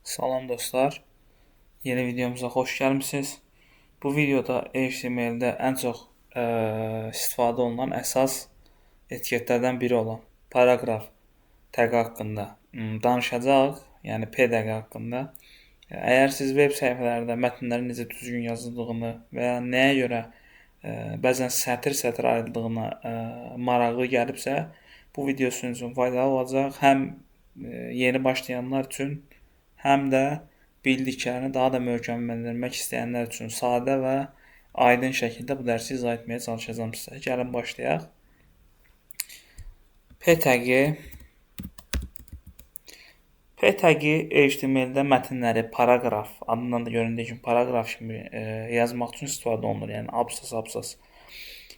Salam dostlar. Yeni videomuza xoş gəlmisiniz. Bu videoda HTML-də ən çox istifadə olunan əsas etiketlərdən biri olan paragraf tagi haqqında danışacağıq. Yəni P tagi haqqında. Əgər siz veb səhifələrdə mətnlərin necə düzgün yazıldığını və ya nəyə görə bəzən sətr-sətr ayrıldığına maraqlı gəlibsə, bu video sizin üçün faydalı olacaq. Həm yeni başlayanlar üçün, həm də bildiklərini daha da möhkəmləndirmək istəyənlər üçün sadə və aydın şəkildə bu dərsi izah etməyə çalışacağam sizə. Gəlin başlayaq. P tagi HTML-də mətnləri paragraf, adından da göründüyü kimi paragraf kimi yazmaq üçün istifadə olunur. Yəni absas.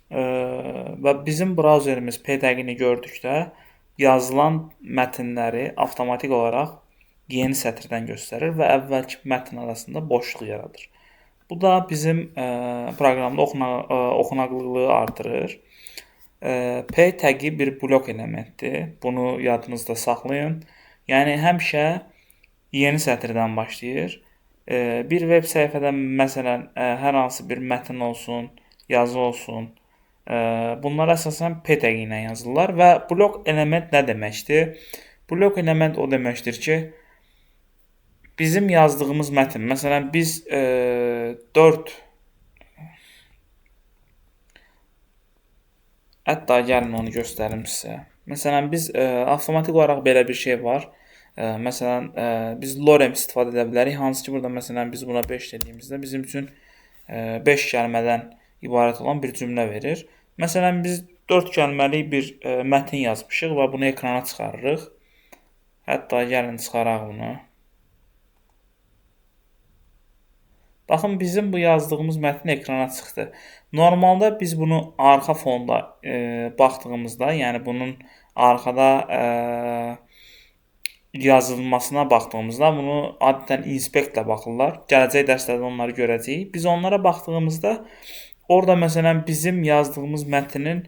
Və bizim brauzerimiz P tagini gördükdə yazılan mətnləri avtomatik olaraq yeni sətirdən göstərir və əvvəlki mətn arasında boşluq yaradır. Bu da bizim proqramda oxunaqlılığı artırır. P tagi bir blok elementdir. Bunu yadınızda saxlayın. Yəni həmişə yeni sətirdən başlayır. Bir veb səhifədə məsələn hər hansı bir mətn olsun, yazı olsun, bunlar əsasən P tagi ilə yazılırlar və blok element nə deməkdir? Blok element o deməkdir ki, bizim yazdığımız mətn, məsələn biz 4 hətta gəlin onu göstərim sizə. Məsələn biz avtomatik olaraq belə bir şey var. Məsələn biz lorem istifadə edə bilərik. Hansı ki burada məsələn biz buna 5 dediyimizdə bizim üçün 5 kəlmədən ibarət olan bir cümlə verir. Məsələn biz 4 kəlməlik bir mətn yazmışıq və bunu ekrana çıxarırıq. Hətta gəlin çıxaraq bunu. Baxın, bizim bu yazdığımız mətn ekrana çıxdı. Normalda biz bunu arxa fonda baxdığımızda, yəni bunun arxada yazılmasına baxdığımızda bunu adətən inspektlə baxırlar. Gələcək dərslərdə onları görəcəyik. Biz onlara baxdığımızda orada məsələn bizim yazdığımız mətnin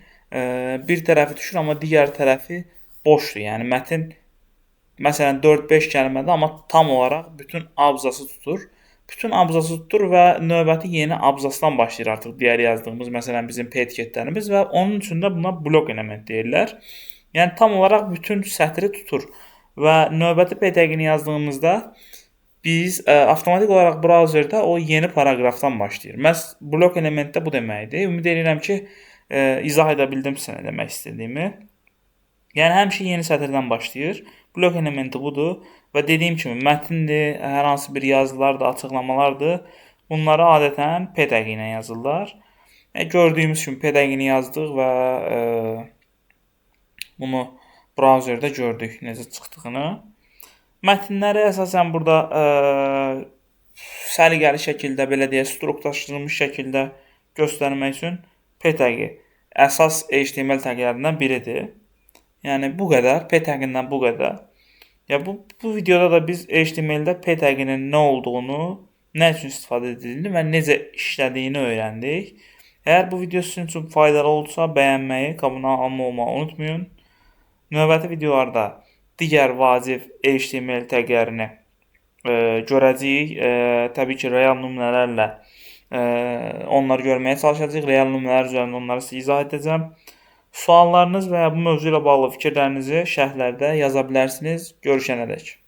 bir tərəfi düşür, amma digər tərəfi boşdur. Yəni mətn məsələn 4-5 kəlmədə, amma tam olaraq bütün abzası tutur. Bütün abzası tutur və növbəti yeni abzasdan başlayır artıq digər yazdığımız, məsələn bizim P etiketlərimiz və onun üçün də buna blok element deyirlər. Yəni tam olaraq bütün sətri tutur və növbəti P tagini yazdığımızda biz avtomatik olaraq brauzerdə o yeni paragrafdan başlayır. Məhz blok element də bu deməkdir. Ümid edirəm ki, izah edə bildim sizə nə demək istədiyimi. Yəni həmişə yeni sətirdən başlayır. Blok elementi budur və dediyim kimi mətndir, hər hansı bir yazılardır, açıqlamalardır. Bunları adətən P tagi ilə yazırlar. Gördüyümüz kimi P tagini yazdıq və bunu brauzerdə gördük necə çıxdığını. Mətnləri əsasən burada səliqəli şəkildə, belə deyə, strukturlaşdırılmış şəkildə göstərmək üçün P tagi əsas HTML taglərindən biridir. Yəni bu qədər, P tagindən bu qədər. Ya bu videoda da biz HTML-də P taginin nə olduğunu, nə üçün istifadə edildiyini və necə işlədiyini öyrəndik. Əgər bu video sizin üçün faydalı olsa, bəyənməyi, kanala abunə olmağı unutmayın. Növbəti videolarda digər vacib HTML taglərini görəcəyik. Təbii ki, real nümunələrlə onları görməyə çalışacağıq. Real nümunələr üzərində onları sizə izah edəcəm. Suallarınız və ya bu mövzu ilə bağlı fikirlərinizi şərhlərdə yaza bilərsiniz. Görüşənədək.